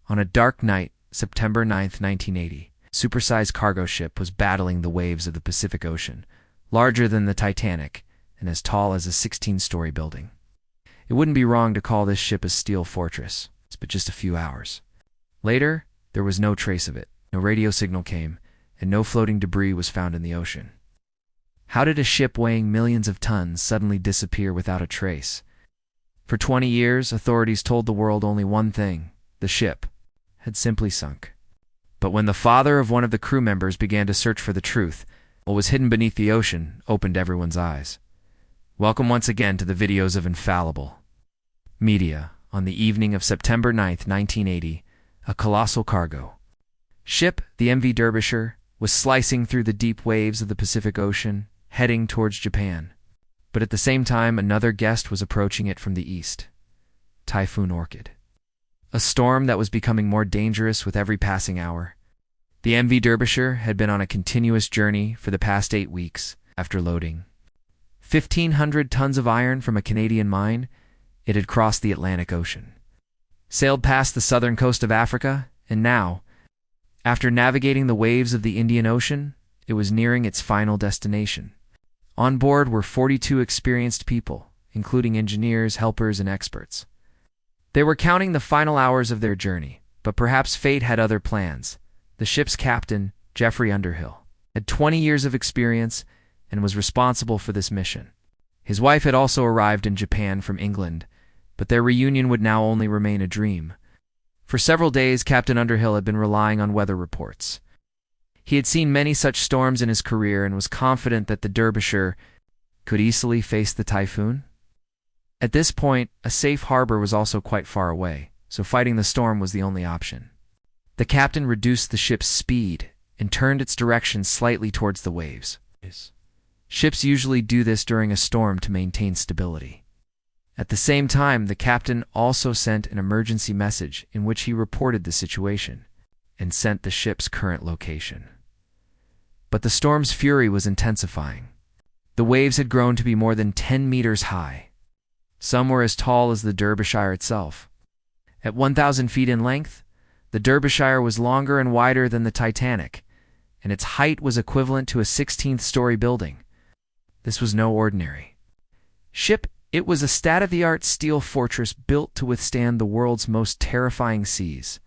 On a dark night, September 9, 1980, a supersized cargo ship was battling the waves of the Pacific Ocean, larger than the Titanic and as tall as a 16-story building. It wouldn't be wrong to call this ship a steel fortress, but just a few hours. Later, there was no trace of it. No radio signal came, and no floating debris was found in the ocean. How did a ship weighing millions of tons suddenly disappear without a trace? For 20 years, authorities told the world only one thing: the ship had simply sunk. But when the father of one of the crew members began to search for the truth, what was hidden beneath the ocean opened everyone's eyes. Welcome once again to the videos of Infallible Media. On the evening of September 9, 1980, a colossal cargo ship, the MV Derbyshire, was slicing through the deep waves of the Pacific Ocean, heading towards Japan. But at the same time, another guest was approaching it from the east: Typhoon Orchid. A storm that was becoming more dangerous with every passing hour. The MV Derbyshire had been on a continuous journey for the past 8 weeks. After loading 1,500 tons of iron from a Canadian mine, it had crossed the Atlantic Ocean, sailed past the southern coast of Africa, and now, after navigating the waves of the Indian Ocean, it was nearing its final destination. On board were 42 experienced people, including engineers, helpers, and experts. They were counting the final hours of their journey, but perhaps fate had other plans. The ship's captain, Jeffrey Underhill, had 20 years of experience and was responsible for this mission. His wife had also arrived in Japan from England, but their reunion would now only remain a dream. For several days, Captain Underhill had been relying on weather reports. He had seen many such storms in his career and was confident that the Derbyshire could easily face the typhoon. At this point, a safe harbor was also quite far away, so fighting the storm was the only option. The captain reduced the ship's speed and turned its direction slightly towards the waves. Ships usually do this during a storm to maintain stability. At the same time, the captain also sent an emergency message in which he reported the situation and sent the ship's current location. But the storm's fury was intensifying. The waves had grown to be more than 10 meters high. Some were as tall as the Derbyshire itself. At 1,000 feet in length, the Derbyshire was longer and wider than the Titanic, and its height was equivalent to a 16th-story building. This was no ordinary ship. It was a state-of-the-art steel fortress built to withstand the world's most terrifying seas.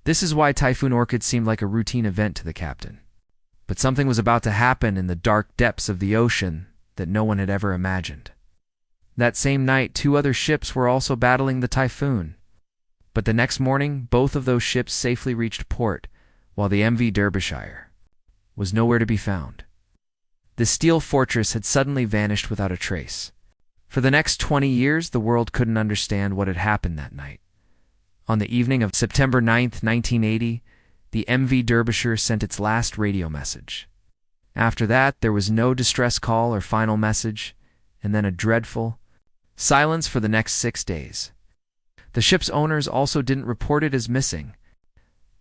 This is why Typhoon Orchid seemed like a routine event to the captain. But something was about to happen in the dark depths of the ocean that no one had ever imagined. That same night, 2 other ships were also battling the typhoon. But the next morning, both of those ships safely reached port, while the MV Derbyshire was nowhere to be found. The steel fortress had suddenly vanished without a trace. For the next 20 years, the world couldn't understand what had happened that night. On the evening of September 9, 1980, the MV Derbyshire sent its last radio message. After that, there was no distress call or final message, and then a dreadful silence for the next 6 days. The ship's owners also didn't report it as missing.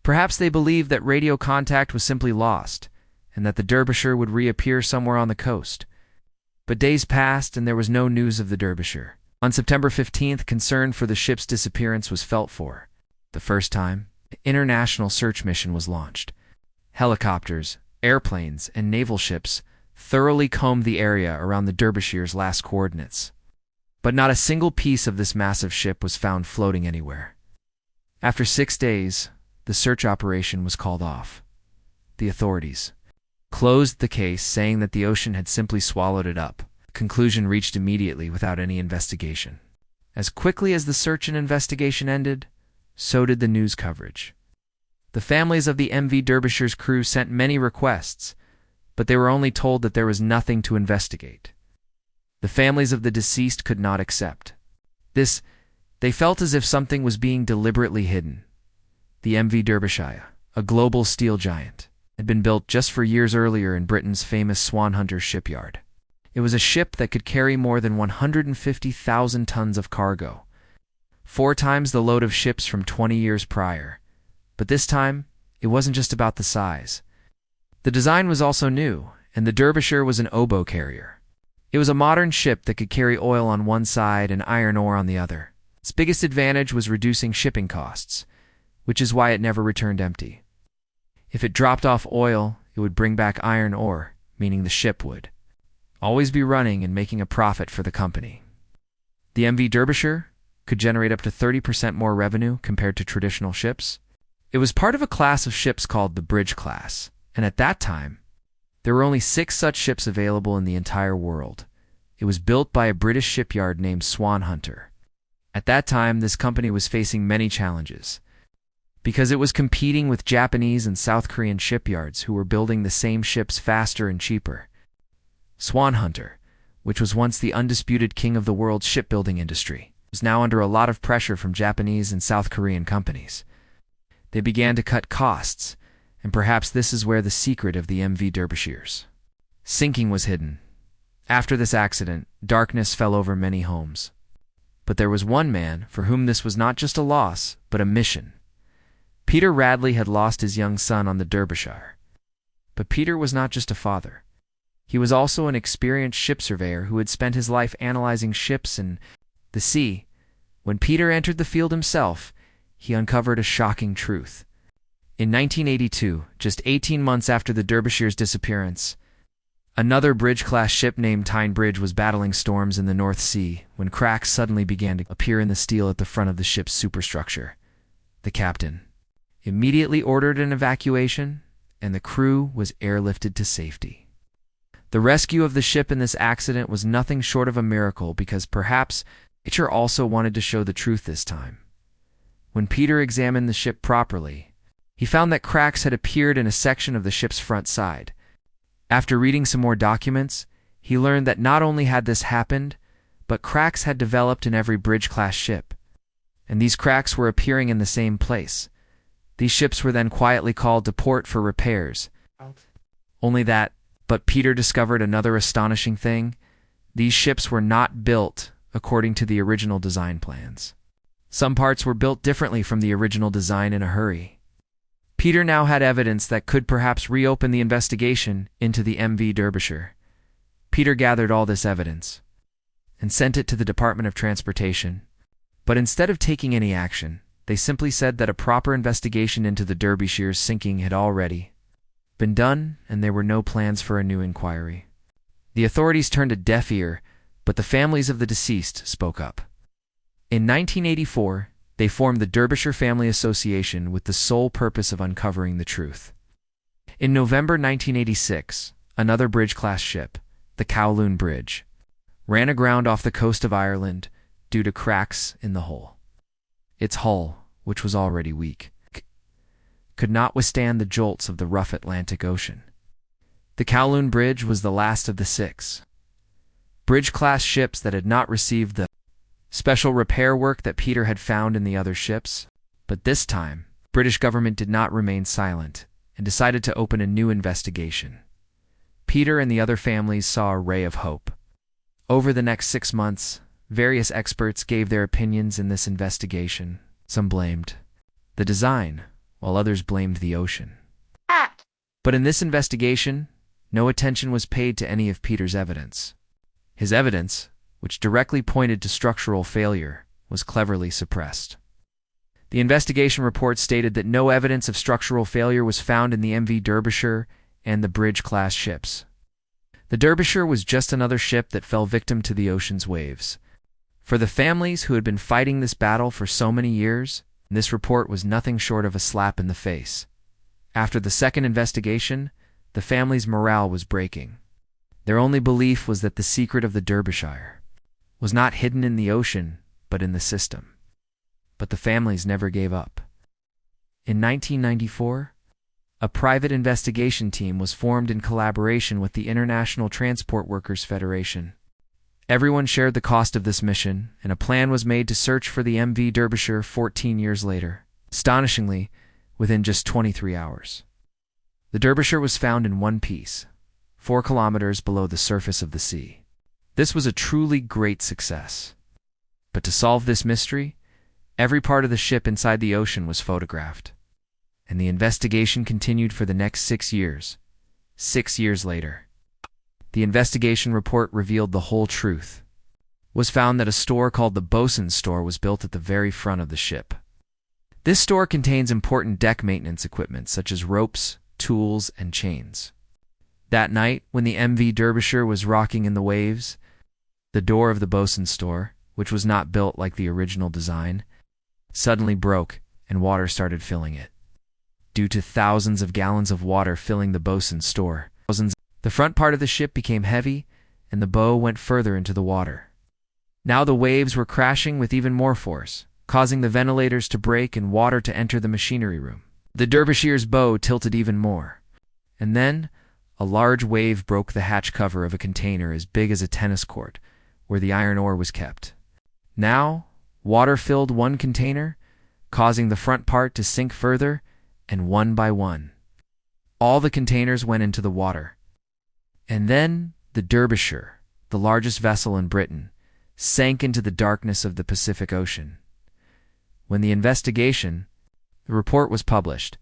Perhaps they believed that radio contact was simply lost, and that the Derbyshire would reappear somewhere on the coast. But days passed and there was no news of the Derbyshire. On September 15th, concern for the ship's disappearance was felt for the first time. An international search mission was launched. Helicopters, airplanes, and naval ships thoroughly combed the area around the Derbyshire's last coordinates. But not a single piece of this massive ship was found floating anywhere. After 6 days, the search operation was called off. The authorities closed the case, saying that the ocean had simply swallowed it up. Conclusion reached immediately without any investigation. As quickly as the search and investigation ended, so did the news coverage. The families of the MV Derbyshire's crew sent many requests, but they were only told that there was nothing to investigate. The families of the deceased could not accept this. They felt as if something was being deliberately hidden. The MV Derbyshire, a global steel giant, had been built just for years earlier in Britain's famous Swan Hunter shipyard. It was a ship that could carry more than 150,000 tons of cargo, 4 times the load of ships from 20 years prior. But this time, it wasn't just about the size. The design was also new, and the Derbyshire was an oboe carrier. It was a modern ship that could carry oil on one side and iron ore on the other. Its biggest advantage was reducing shipping costs. which is why it never returned empty. If it dropped off oil, it would bring back iron ore, meaning the ship would always be running and making a profit for the company. The MV Derbyshire could generate up to 30% more revenue compared to traditional ships. It was part of a class of ships called the bridge class, and at that time, there were only 6 such ships available in the entire world. It was built by a British shipyard named Swan Hunter. At that time, this company was facing many challenges, because it was competing with Japanese and South Korean shipyards who were building the same ships faster and cheaper. Swan Hunter, which was once the undisputed king of the world's shipbuilding industry, was now under a lot of pressure from Japanese and South Korean companies. They began to cut costs, and perhaps this is where the secret of the MV Derbyshire's sinking was hidden. After this accident, darkness fell over many homes. But there was one man for whom this was not just a loss, but a mission. Peter Radley had lost his young son on the Derbyshire. But Peter was not just a father. He was also an experienced ship surveyor who had spent his life analyzing ships and the sea. When Peter entered the field himself, he uncovered a shocking truth. In 1982, just 18 months after the Derbyshire's disappearance, another bridge-class ship named Titanic-Sized was battling storms in the North Sea when cracks suddenly began to appear in the steel at the front of the ship's superstructure. The captain immediately ordered an evacuation, and the crew was airlifted to safety. The rescue of the ship in this accident was nothing short of a miracle because perhaps nature also wanted to show the truth this time. When Peter examined the ship properly, he found that cracks had appeared in a section of the ship's front side. After reading some more documents, he learned that not only had this happened, but cracks had developed in every bridge-class ship, and these cracks were appearing in the same place. These ships were then quietly called to port for repairs. But Peter discovered another astonishing thing. These ships were not built according to the original design plans. Some parts were built differently from the original design in a hurry. Peter now had evidence that could perhaps reopen the investigation into the MV Derbyshire. Peter gathered all this evidence and sent it to the Department of Transportation. But instead of taking any action, they simply said that a proper investigation into the Derbyshire's sinking had already been done, and there were no plans for a new inquiry. The authorities turned a deaf ear, but the families of the deceased spoke up. In 1984, they formed the Derbyshire Family Association with the sole purpose of uncovering the truth. In November 1986, another bridge-class ship, the Kowloon Bridge, ran aground off the coast of Ireland due to cracks in the hull. Its hull, which was already weak, could not withstand the jolts of the rough Atlantic Ocean. The Kowloon Bridge was the last of the 6 bridge-class ships that had not received the special repair work that Peter had found in the other ships. But this time, the British government did not remain silent and decided to open a new investigation. Peter and the other families saw a ray of hope. Over the next 6 months, various experts gave their opinions in this investigation. Some blamed the design, while others blamed the ocean. But in this investigation, no attention was paid to any of Peter's evidence. His evidence, which directly pointed to structural failure, was cleverly suppressed. The investigation report stated that no evidence of structural failure was found in the MV Derbyshire and the bridge-class ships. The Derbyshire was just another ship that fell victim to the ocean's waves. For the families who had been fighting this battle for so many years, this report was nothing short of a slap in the face. After the second investigation, the family's morale was breaking. Their only belief was that the secret of the Derbyshire was not hidden in the ocean, but in the system. But the families never gave up. In 1994, a private investigation team was formed in collaboration with the International Transport Workers Federation. Everyone shared the cost of this mission, and a plan was made to search for the MV Derbyshire 14 years later, astonishingly, within just 23 hours. The Derbyshire was found in one piece, 4 kilometers below the surface of the sea. This was a truly great success. But to solve this mystery, every part of the ship inside the ocean was photographed. And the investigation continued for the next 6 years. 6 years later, the investigation report revealed the whole truth. It was found that a store called the Bosun's Store was built at the very front of the ship. This store contains important deck maintenance equipment such as ropes, tools, and chains. That night, when the MV Derbyshire was rocking in the waves, the door of the bosun's store, which was not built like the original design, suddenly broke and water started filling it. Due to thousands of gallons of water filling the bosun's store, the front part of the ship became heavy and the bow went further into the water. Now the waves were crashing with even more force, causing the ventilators to break and water to enter the machinery room. The Derbyshire's bow tilted even more. And then, a large wave broke the hatch cover of a container as big as a tennis court, where the iron ore was kept. Now, water filled one container, causing the front part to sink further, and one by one, all the containers went into the water. And then, the Derbyshire, the largest vessel in Britain, sank into the darkness of the Pacific Ocean. When the report was published,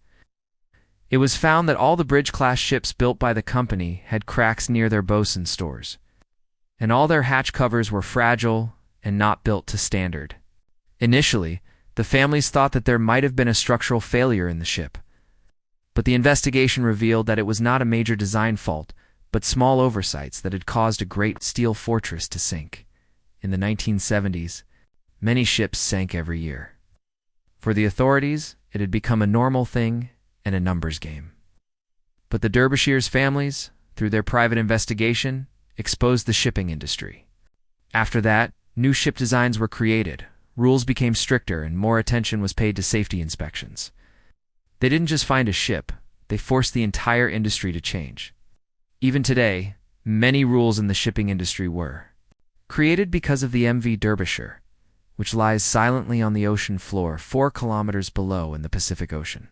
it was found that all the bridge-class ships built by the company had cracks near their bosun stores, and all their hatch covers were fragile and not built to standard. Initially, the families thought that there might have been a structural failure in the ship, but the investigation revealed that it was not a major design fault, but small oversights that had caused a great steel fortress to sink. In the 1970s, many ships sank every year. For the authorities, it had become a normal thing and a numbers game. But the Derbyshire's families, through their private investigation, exposed the shipping industry. After that, new ship designs were created, rules became stricter, and more attention was paid to safety inspections. They didn't just find a ship, they forced the entire industry to change. Even today, many rules in the shipping industry were created because of the MV Derbyshire, which lies silently on the ocean floor 4 kilometers below in the Pacific Ocean.